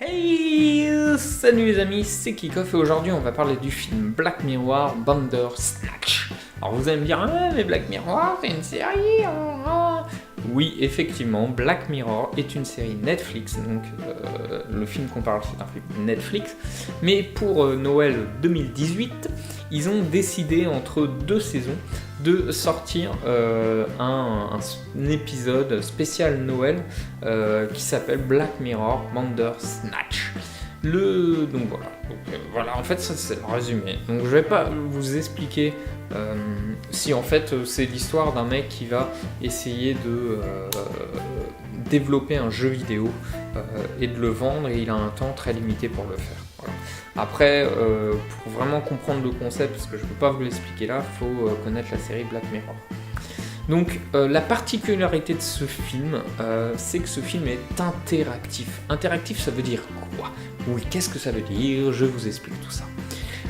Hey, salut les amis, c'est Kickoff et aujourd'hui on va parler du film Black Mirror Bandersnatch. Alors vous allez me dire, ah, mais Black Mirror c'est une série. Oui, effectivement, Black Mirror est une série Netflix, donc le film qu'on parle c'est un film Netflix, mais pour Noël 2018, ils ont décidé entre deux saisons de sortir un épisode spécial Noël qui s'appelle Black Mirror Bandersnatch. Donc voilà, en fait ça c'est le résumé. Donc je vais pas vous expliquer si en fait c'est l'histoire d'un mec qui va essayer de développer un jeu vidéo et de le vendre, et il a un temps très limité pour le faire. Voilà. Après, pour vraiment comprendre le concept, parce que je ne peux pas vous l'expliquer là, il faut connaître la série Black Mirror. Donc la particularité de ce film, c'est que ce film est interactif. Interactif, ça veut dire quoi? Oui, qu'est-ce que ça veut dire? Je vous explique tout ça.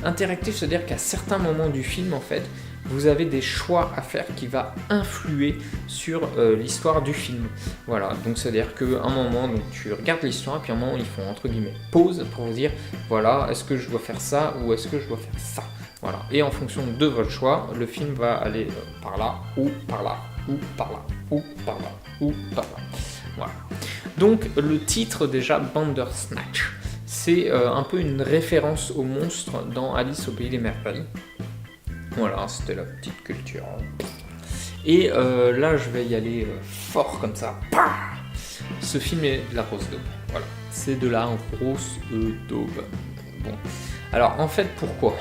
Interactif, ça veut dire qu'à certains moments du film, en fait, vous avez des choix à faire qui va influer sur l'histoire du film. Voilà, donc ça veut dire qu'à un moment, donc, tu regardes l'histoire, et puis à un moment, ils font entre guillemets pause pour vous dire, voilà, est-ce que je dois faire ça ou est-ce que je dois faire ça? Voilà, et en fonction de votre choix, le film va aller par là, ou par là, ou par là, ou par là, ou par là. Voilà. Donc le titre déjà, Bandersnatch, c'est un peu une référence au monstre dans Alice au Pays des Merveilles. Voilà, c'était la petite culture. Et là, je vais y aller fort comme ça. Ce film est de la grosse daube. Voilà, c'est de la grosse daube. Bon, alors en fait, pourquoi ?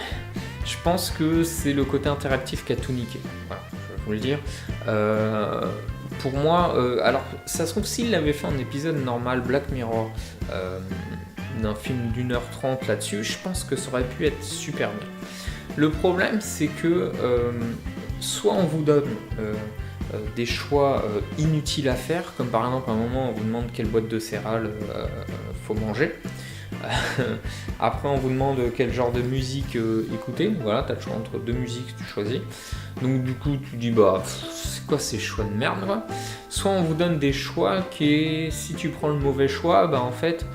Je pense que c'est le côté interactif qui a tout niqué. Voilà, je vais vous le dire. Pour moi, alors ça se trouve, s'il avait fait un épisode normal Black Mirror d'un film d'1h30 là-dessus, je pense que ça aurait pu être super bien. Le problème, c'est que soit on vous donne des choix inutiles à faire, comme par exemple à un moment on vous demande quelle boîte de céréales faut manger. Après on vous demande quel genre de musique écouter, voilà, t'as le choix entre deux musiques, tu choisis. Donc du coup tu dis bah c'est quoi ces choix de merde quoi. Soit on vous donne des choix qui, si tu prends le mauvais choix, bah en fait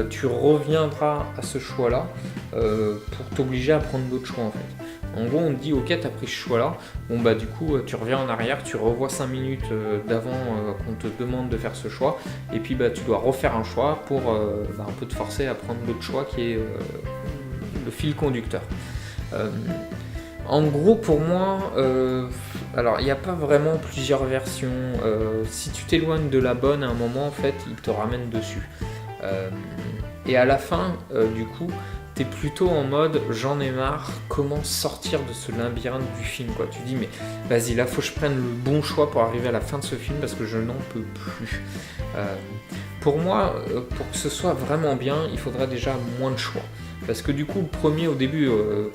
tu reviendras à ce choix là pour t'obliger à prendre d'autres choix en fait. En gros, on te dit, ok, t'as pris ce choix-là, bon bah du coup, tu reviens en arrière, tu revois 5 minutes d'avant qu'on te demande de faire ce choix, et puis bah tu dois refaire un choix pour un peu te forcer à prendre l'autre choix qui est le fil conducteur. En gros, pour moi, alors il n'y a pas vraiment plusieurs versions. Si tu t'éloignes de la bonne à un moment, en fait, il te ramène dessus. Et à la fin, du coup, t'es plutôt en mode j'en ai marre, comment sortir de ce labyrinthe du film quoi. Tu dis mais vas-y là faut que je prenne le bon choix pour arriver à la fin de ce film parce que je n'en peux plus. Pour moi, pour que ce soit vraiment bien, il faudrait déjà moins de choix. Parce que du coup, au début,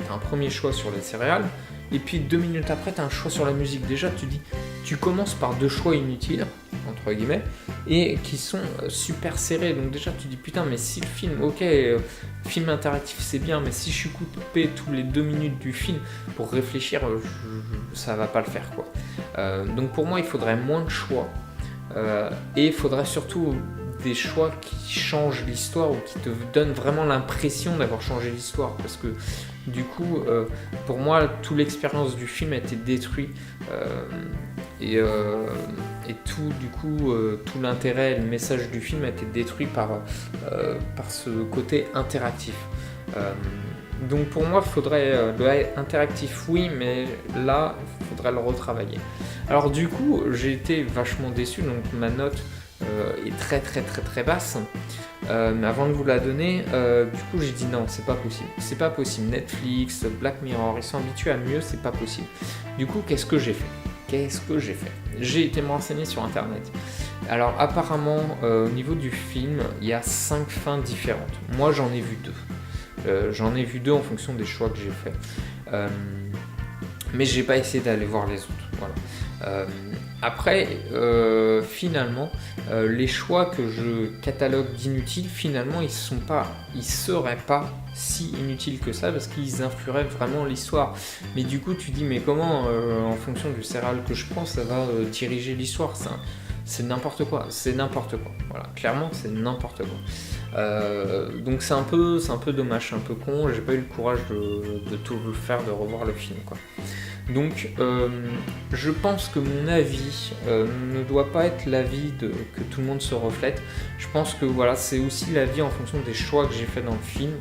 t'as un premier choix sur les céréales, et puis 2 minutes après, t'as un choix sur la musique. Déjà, tu commences par 2 choix inutiles, entre guillemets, et qui sont super serrés. Donc déjà, tu dis putain, mais si le film, ok, film interactif c'est bien, mais si je suis coupé tous les 2 minutes du film pour réfléchir, ça va pas le faire quoi. Donc pour moi, il faudrait moins de choix, et il faudrait surtout des choix qui changent l'histoire ou qui te donnent vraiment l'impression d'avoir changé l'histoire, parce que du coup pour moi toute l'expérience du film a été détruite et tout du coup tout l'intérêt et le message du film a été détruit par ce côté interactif. Donc pour moi il faudrait interactif oui, mais là il faudrait le retravailler. Alors du coup j'ai été vachement déçu, donc ma note est très très très très basse, mais avant de vous la donner, du coup j'ai dit non, c'est pas possible, Netflix, Black Mirror, ils sont habitués à mieux, c'est pas possible. Du coup qu'est-ce que j'ai fait? J'ai été me renseigner sur internet. Alors apparemment au niveau du film il y a 5 fins différentes, moi j'en ai vu 2 en fonction des choix que j'ai fait, mais j'ai pas essayé d'aller voir les autres, voilà. Après, finalement, les choix que je catalogue d'inutiles, finalement, ils seraient pas si inutiles que ça parce qu'ils influeraient vraiment l'histoire. Mais du coup, tu dis, mais comment, en fonction du céréal que je prends, ça va diriger l'histoire? C'est n'importe quoi, Voilà, clairement, c'est n'importe quoi. Donc c'est un peu dommage, c'est un peu con, j'ai pas eu le courage de tout le faire, de revoir le film, quoi. Donc je pense que mon avis ne doit pas être l'avis que tout le monde se reflète. Je pense que voilà, c'est aussi l'avis en fonction des choix que j'ai fait dans le film,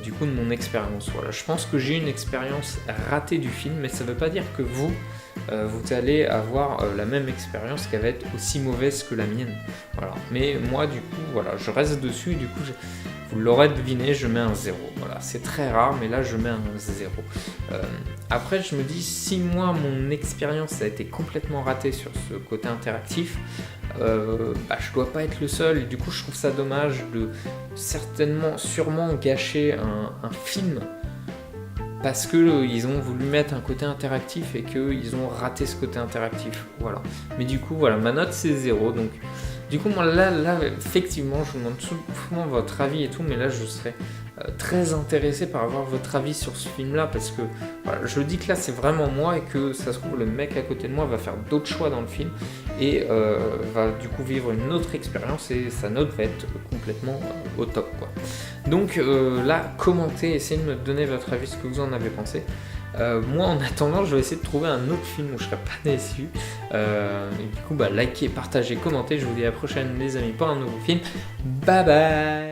du coup de mon expérience. Voilà. Je pense que j'ai une expérience ratée du film, mais ça ne veut pas dire que vous allez avoir la même expérience qui va être aussi mauvaise que la mienne. Voilà. Mais moi du coup, voilà, je reste dessus, du coup vous l'aurez deviné, je mets un 0. Voilà, c'est très rare, mais là je mets un 0. Après, je me dis, si moi mon expérience a été complètement ratée sur ce côté interactif, je dois pas être le seul. Et du coup, je trouve ça dommage de sûrement gâcher un film parce qu'ils ont voulu mettre un côté interactif et qu'ils ont raté ce côté interactif. Voilà. Mais du coup, voilà, ma note c'est 0. Donc, du coup, moi là, effectivement, je vous demande souvent votre avis et tout, mais là, je serais très intéressé par avoir votre avis sur ce film-là parce que voilà, je dis que là, c'est vraiment moi et que ça se trouve, le mec à côté de moi va faire d'autres choix dans le film et va du coup vivre une autre expérience et sa note va être complètement au top, quoi. Donc là, commentez, essayez de me donner votre avis, ce que vous en avez pensé. Moi, en attendant, je vais essayer de trouver un autre film où je serai pas déçu. Et du coup, likez, partagez, commentez. Je vous dis à la prochaine, les amis, pour un nouveau film. Bye bye.